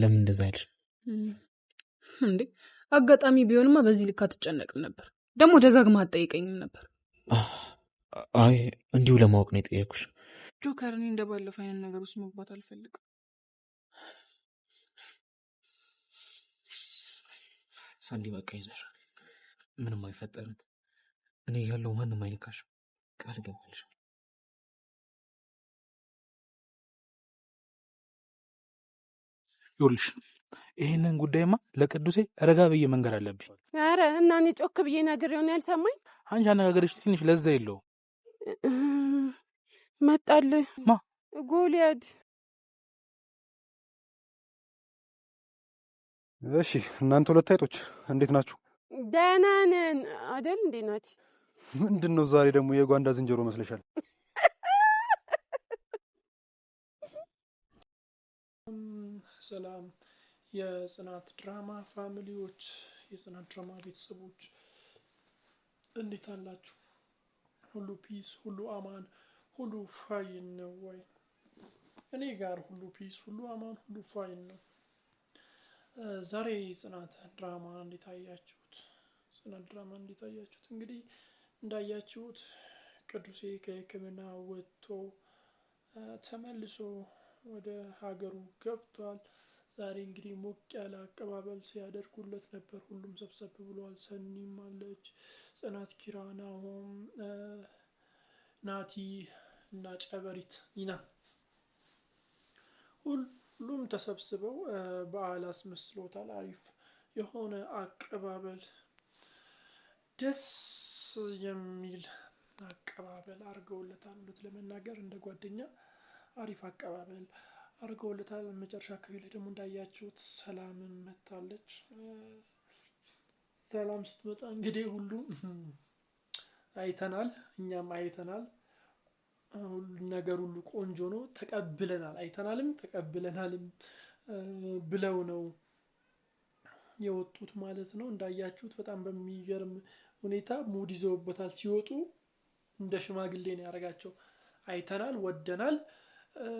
ለምን እንደዛ አይልሽ እንዴ? አጋጣሚ ቢሆንማ በዚህ ልክ አትጨነቅም ነበር። ደግሞ ደጋግማ አትጠይቀኝም ነበር። አይ እንዲሁ ለማወቅ ነው የጠየኩሽ። ጆከር፣ እኔ እንደባለፈው አይነት ነገር ውስጥ መግባት አልፈልግም። ሳንዲ በቃ ይዘሽ ምንም አይፈጠርም። እኔ ያለው ማንም አይነካሽም። ቃል ገባልሽ። ይኸውልሽ ይሄንን ጉዳይማ ለቅዱሴ ረጋ ብዬ መንገር አለብኝ። ኧረ እና እኔ ጮክ ብዬ ነግሬው ነው ያልሰማኝ። አንቺ አነጋገርሽ ትንሽ ለዛ የለው። መጣልህ ማ ጎልያድ። እሺ እናንተ ሁለት አይጦች እንዴት ናችሁ? ደህና ነን አይደል? እንዴ ናት። ምንድነው ዛሬ ደግሞ የጓንዳ ዝንጀሮ መስለሻል? ሰላም የጽናት ድራማ ፋሚሊዎች፣ የጽናት ድራማ ቤተሰቦች እንዴት አላችሁ? ሁሉ ፒስ፣ ሁሉ አማን፣ ሁሉ ፋይን ነው ወይ? እኔ ጋር ሁሉ ፒስ፣ ሁሉ አማን፣ ሁሉ ፋይን ነው። ዛሬ ጽናት ድራማ እንዴት አያችሁት? ጽናት ድራማ እንዴት አያችሁት? እንግዲህ እንዳያችሁት ቅዱሴ ከሕክምና ወጥቶ ተመልሶ ወደ ሀገሩ ገብቷል። ዛሬ እንግዲህ ሞቅ ያለ አቀባበል ሲያደርጉለት ነበር። ሁሉም ሰብሰብ ብሏል። ሰኒም አለች፣ ጽናት፣ ኪራ፣ ናሆም፣ ናቲ እና ጨበሪት ይና ሁሉም ተሰብስበው በዓል አስመስሎታል። አሪፍ የሆነ አቀባበል፣ ደስ የሚል አቀባበል አድርገውለታል። እውነት ለመናገር እንደ ጓደኛ አሪፍ አቀባበል አድርገውለታል። መጨረሻ አካባቢ ላይ ደግሞ እንዳያችሁት ሰላምን መታለች። ሰላም ስትመጣ እንግዲህ ሁሉም አይተናል፣ እኛም አይተናል። ሁሉ ነገር ሁሉ ቆንጆ ነው፣ ተቀብለናል፣ አይተናልም ተቀብለናልም ብለው ነው የወጡት ማለት ነው። እንዳያችሁት በጣም በሚገርም ሁኔታ ሙድ ይዘውበታል። ሲወጡ እንደ ሽማግሌ ነው ያደረጋቸው። አይተናል፣ ወደናል፣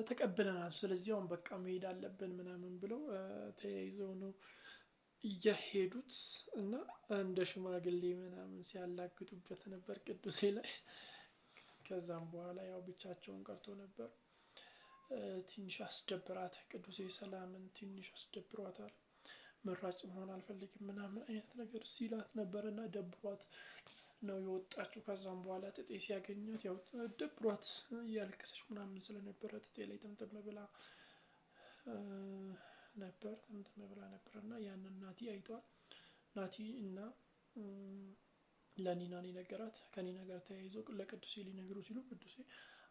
ተቀብለናል፣ ስለዚህ አሁን በቃ መሄድ አለብን ምናምን ብለው ተያይዘው ነው እየሄዱት እና እንደ ሽማግሌ ምናምን ሲያላግጡበት ነበር ቅዱሴ ላይ። ከዛም በኋላ ያው ብቻቸውን ቀርቶ ነበር። ትንሽ አስደብራት ቅዱሴ ሰላምን ትንሽ አስደብሯታል። መራጭ መሆን አልፈልግም ምናምን አይነት ነገር ሲላት ነበርና ደብሯት ነው የወጣችው። ከዛም በኋላ ጥጤ ሲያገኛት ያው ደብሯት እያለቀሰች ምናምን ስለነበረ ጥጤ ላይ ጥምጥም ብላ ነበርና ያንን ናቲ አይቷል። ናቲ እና ለኒና ነገራት። ከኒና ጋር ተያይዞ ለቅዱሴ ሊነግሩ ሲሉ ቅዱሴ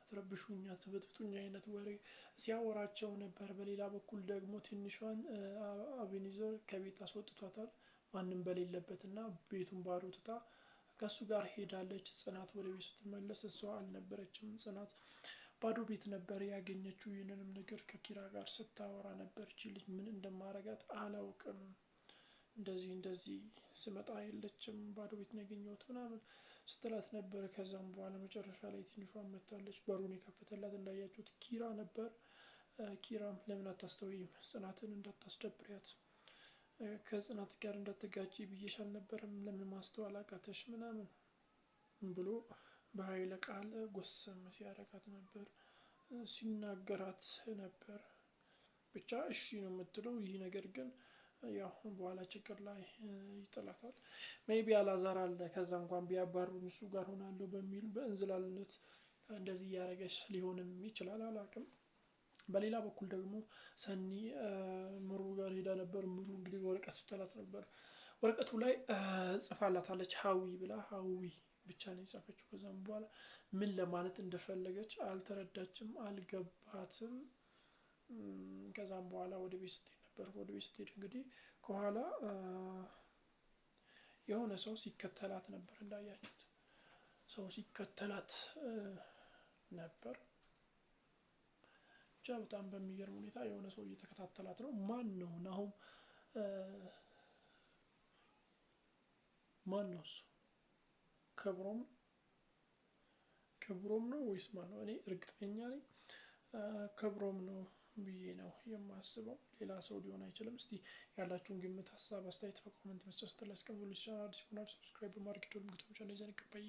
አትረብሹኝ፣ አትበጥብጡኝ አይነት ወሬ ሲያወራቸው ነበር። በሌላ በኩል ደግሞ ትንሿን አቤኒዘር ከቤት አስወጥቷታል። ማንም በሌለበትና ቤቱን ባዶ ትታ ከሱ ጋር ሄዳለች። ጽናት ወደ ቤት ስትመለስ እሷ አልነበረችም። ጽናት ባዶ ቤት ነበር ያገኘችው። ይህንንም ነገር ከኪራ ጋር ስታወራ ነበር። እቺ ልጅ ምን እንደማረጋት አላውቅም፣ እንደዚህ ስመጣ የለችም፣ ባዶ ቤት ነው ያገኘሁት ምናምን ስትላት ነበር። ከዛም በኋላ መጨረሻ ላይ ትንሿን መታለች። በሩን የከፈተላት እንዳያችሁት ኪራ ነበር። ኪራም ለምን አታስተውይም? ጽናትን እንዳታስደብሪያት፣ ከጽናት ጋር እንዳትጋጪ ብዬሽ አልነበረም? ለምን ማስተዋል አቃተሽ? ምናምን ብሎ በኃይለ ቃል ጎሰም ሲያረጋት ነበር፣ ሲናገራት ነበር። ብቻ እሺ ነው የምትለው። ይህ ነገር ግን ያው በኋላ ችግር ላይ ይጥላታል። ሜይቢ አላዛር አለ፣ ከዛ እንኳን ቢያባሩኝ እሱ ጋር ሆናለሁ በሚል በእንዝላልነት እንደዚህ እያደረገች ሊሆንም ይችላል፣ አላውቅም። በሌላ በኩል ደግሞ ሰኒ ምሩ ጋር ሄዳ ነበር። ምሩ እንግዲህ ወረቀት ስትላት ነበር። ወረቀቱ ላይ ጽፋላታለች ሀዊ ብላ፣ ሀዊ ብቻ ነው የጻፈችው። ከዛም በኋላ ምን ለማለት እንደፈለገች አልተረዳችም፣ አልገባትም። ከዛም በኋላ ወደ ቤት ስትሄድ ነበር። ወደ ቤት ስትሄድ እንግዲህ ከኋላ የሆነ ሰው ሲከተላት ነበር። እንዳያችሁት ሰው ሲከተላት ነበር። ብቻ በጣም በሚገርም ሁኔታ የሆነ ሰው እየተከታተላት ነው። ማን ነው? ናሆም ማን ነው እሱ? ክብሮም ነው ወይስ ማን ነው? እኔ እርግጠኛ ነኝ ክብሮም ነው ብዬ ነው የማስበው። ሌላ ሰው ሊሆን አይችልም። እስቲ ያላችሁን ግምት፣ ሀሳብ፣ አስተያየት በኮመንት መስጫ ላይ አስቀምጡልኝ። ቻናል አዲስ ሆናችሁ ሰብስክራይብ በማድረግ ደወል ምልክቱን ይዘን ይቀበይ